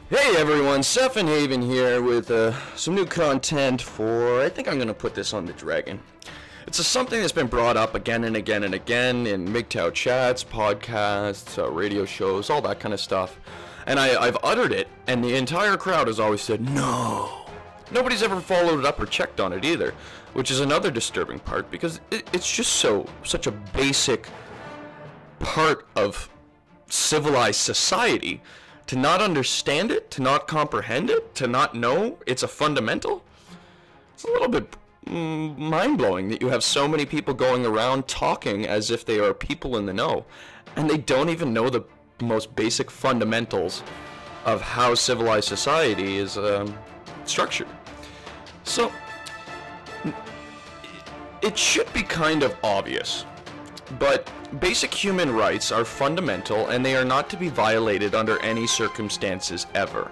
Hey everyone, Stefan Haven here with some new content for, I think I'm going to put this on the Dragon. It's something that's been brought up again and again and again in MGTOW chats, podcasts, radio shows, all that kind of stuff. And I've uttered it, and the entire crowd has always said, no. Nobody's ever followed it up or checked on it either, which is another disturbing part, because it's just such a basic part of civilized society. To not understand it, to not comprehend it, to not know it's a fundamental, it's a little bit mind-blowing that you have so many people going around talking as if they are people in the know, and they don't even know the most basic fundamentals of how civilized society is structured. So, it should be kind of obvious, but basic human rights are fundamental and they are not to be violated under any circumstances ever.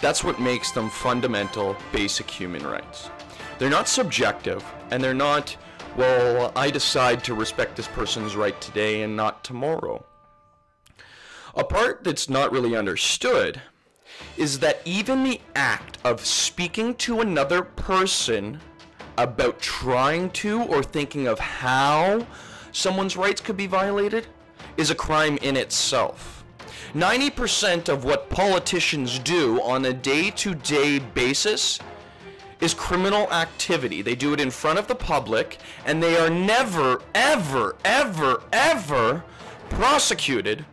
That's what makes them fundamental, basic human rights. They're not subjective, and they're not, well, I decide to respect this person's right today and not tomorrow. A part that's not really understood is that even the act of speaking to another person about trying to or thinking of how someone's rights could be violated is a crime in itself. 90% of what politicians do on a day-to-day basis is criminal activity. They do it in front of the public, and they are never, ever, ever, ever prosecuted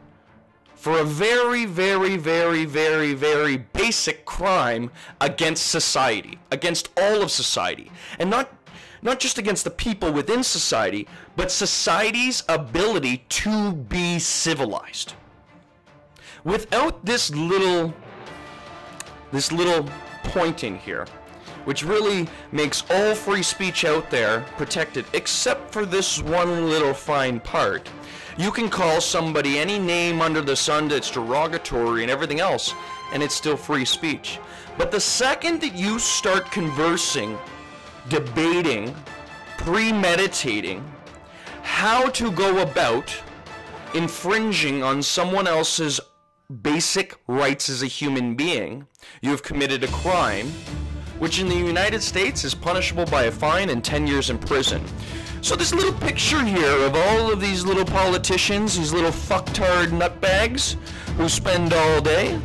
for a very, very, very, very, very basic crime against society, against all of society, and not just against the people within society, but society's ability to be civilized. Without this little point in here, which really makes all free speech out there protected, except for this one little fine part, you can call somebody any name under the sun that's derogatory and everything else, and it's still free speech. But the second that you start conversing, debating, premeditating how to go about infringing on someone else's basic rights as a human being, you have committed a crime, which in the United States is punishable by a fine and 10 years in prison. So this little picture here of all of these little politicians, these little fucktard nutbags who spend all day...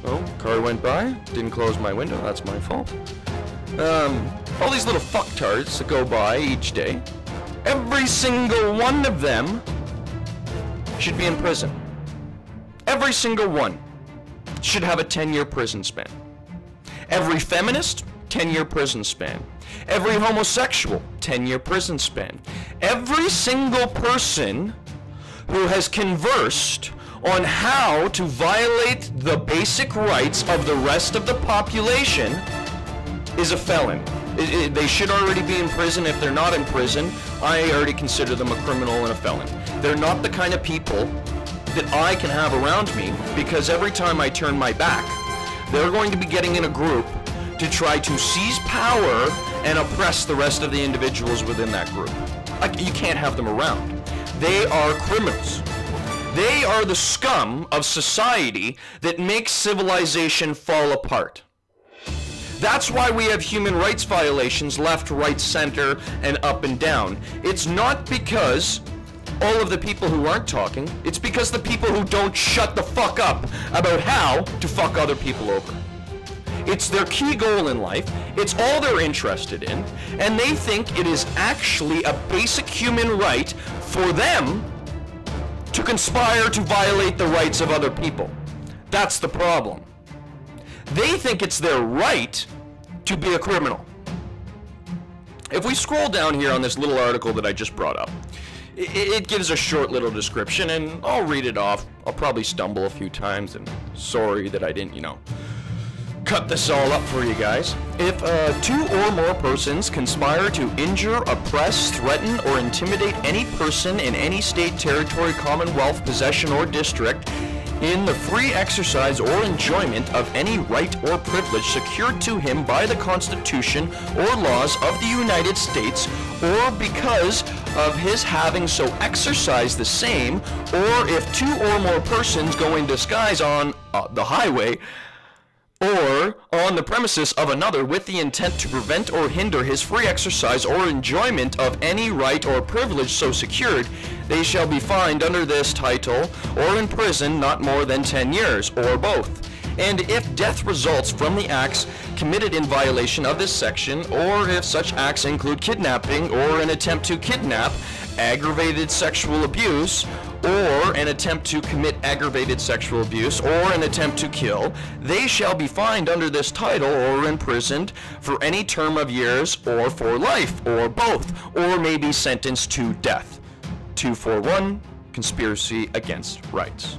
Oh, car went by, didn't close my window, that's my fault. All these little fucktards that go by each day, every single one of them should be in prison. Every single one should have a 10-year prison span. Every feminist, 10-year prison span. Every homosexual, 10-year prison span. Every single person who has conversed on how to violate the basic rights of the rest of the population is a felon. They should already be in prison. If they're not in prison, I already consider them a criminal and a felon. They're not the kind of people that I can have around me, because every time I turn my back, they're going to be getting in a group to try to seize power and oppress the rest of the individuals within that group. You can't have them around. They are criminals. They are the scum of society that makes civilization fall apart. That's why we have human rights violations left, right, center, and up and down. It's not because all of the people who aren't talking, it's because the people who don't shut the fuck up about how to fuck other people over. It's their key goal in life, it's all they're interested in, and they think it is actually a basic human right for them to conspire to violate the rights of other people. That's the problem. They think it's their right to be a criminal. If we scroll down here on this little article that I just brought up, it gives a short little description, and I'll read it off. I'll probably stumble a few times, and sorry that I didn't, cut this all up for you guys. If two or more persons conspire to injure, oppress, threaten, or intimidate any person in any state, territory, commonwealth, possession, or district, in the free exercise or enjoyment of any right or privilege secured to him by the Constitution or laws of the United States, or because of his having so exercised the same, or if two or more persons go in disguise on the highway, or on the premises of another with the intent to prevent or hinder his free exercise or enjoyment of any right or privilege so secured, they shall be fined under this title, or in prison not more than 10 years, or both. And if death results from the acts committed in violation of this section, or if such acts include kidnapping or an attempt to kidnap, aggravated sexual abuse, or an attempt to commit aggravated sexual abuse, or an attempt to kill, they shall be fined under this title or imprisoned for any term of years, or for life, or both, or may be sentenced to death. 241, conspiracy against rights.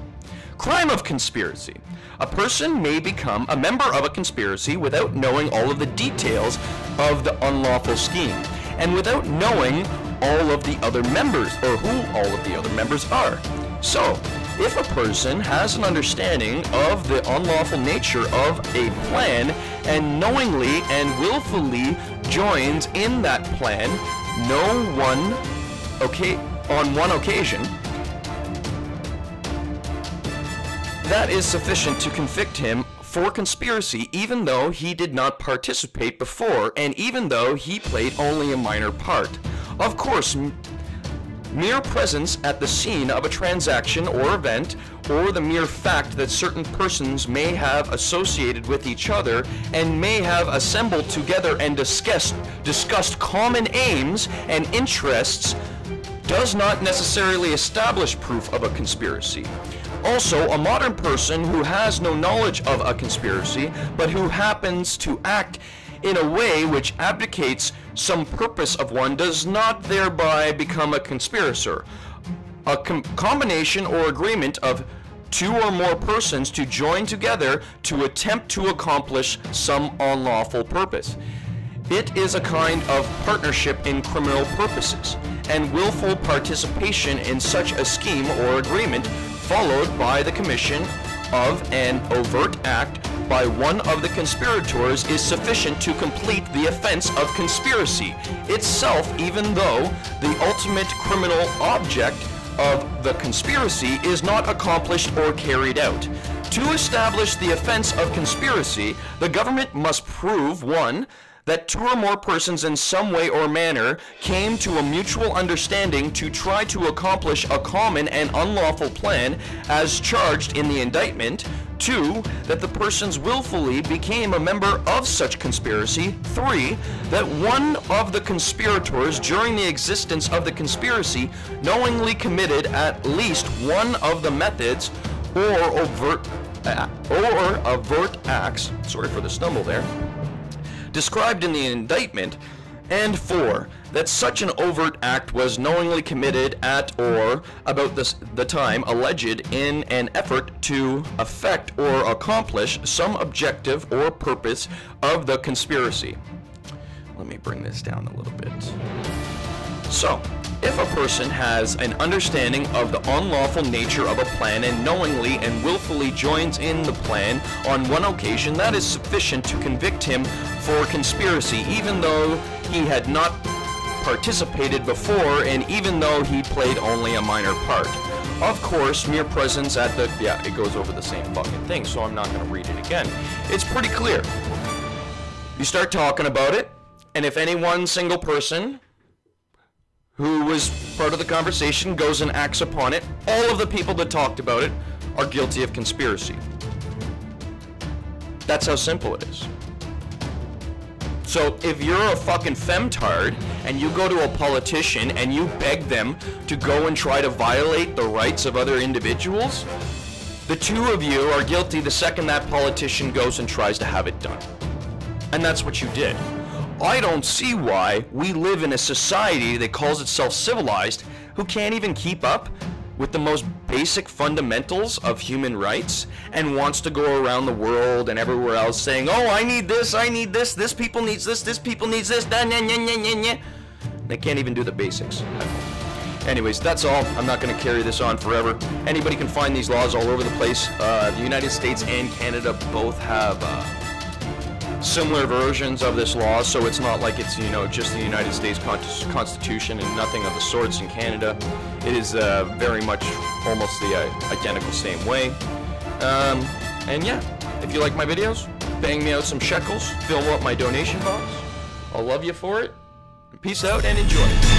Crime of conspiracy. A person may become a member of a conspiracy without knowing all of the details of the unlawful scheme, and without knowing all of the other members, or who all of the other members are. So, if a person has an understanding of the unlawful nature of a plan, and knowingly and willfully joins in that plan, on one occasion, that is sufficient to convict him for conspiracy, even though he did not participate before, and even though he played only a minor part. Of course, mere presence at the scene of a transaction or event, or the mere fact that certain persons may have associated with each other and may have assembled together and discussed common aims and interests, does not necessarily establish proof of a conspiracy. Also, a modern person who has no knowledge of a conspiracy, but who happens to act in a way which abdicates some purpose of one, does not thereby become a conspirator. A combination or agreement of two or more persons to join together to attempt to accomplish some unlawful purpose. It is a kind of partnership in criminal purposes, and willful participation in such a scheme or agreement, followed by the commission of an overt act by one of the conspirators, is sufficient to complete the offense of conspiracy itself, even though the ultimate criminal object of the conspiracy is not accomplished or carried out. To establish the offense of conspiracy, the government must prove, 1, that two or more persons in some way or manner came to a mutual understanding to try to accomplish a common and unlawful plan as charged in the indictment. 2, that the persons willfully became a member of such conspiracy. 3, that one of the conspirators during the existence of the conspiracy knowingly committed at least one of the methods or overt acts, sorry for the stumble there, described in the indictment. And 4, that such an overt act was knowingly committed at or about the time alleged in an effort to effect or accomplish some objective or purpose of the conspiracy. Let me bring this down a little bit. So, if a person has an understanding of the unlawful nature of a plan and knowingly and willfully joins in the plan on one occasion, that is sufficient to convict him for conspiracy, even though he had not participated before and even though he played only a minor part. Of course, mere presence at the... yeah, it goes over the same fucking thing, so I'm not going to read it again. It's pretty clear. You start talking about it, and if any one single person who was part of the conversation goes and acts upon it, all of the people that talked about it are guilty of conspiracy. That's how simple it is. So if you're a fucking femtard and you go to a politician and you beg them to go and try to violate the rights of other individuals, the two of you are guilty the second that politician goes and tries to have it done. And that's what you did. I don't see why we live in a society that calls itself civilized who can't even keep up with the most basic fundamentals of human rights and wants to go around the world and everywhere else saying, oh, I need this, this people needs this people needs this, nah, nah, nah, nah, nah, nah. They can't even do the basics. Anyways, that's all. I'm not going to carry this on forever. Anybody can find these laws all over the place. The United States and Canada both have similar versions of this law, so it's not like it's, you know, just the United States Constitution and nothing of the sorts in Canada. It is very much almost the identical same way. And yeah, if you like my videos, bang me out some shekels, fill up my donation box. I'll love you for it. Peace out and enjoy.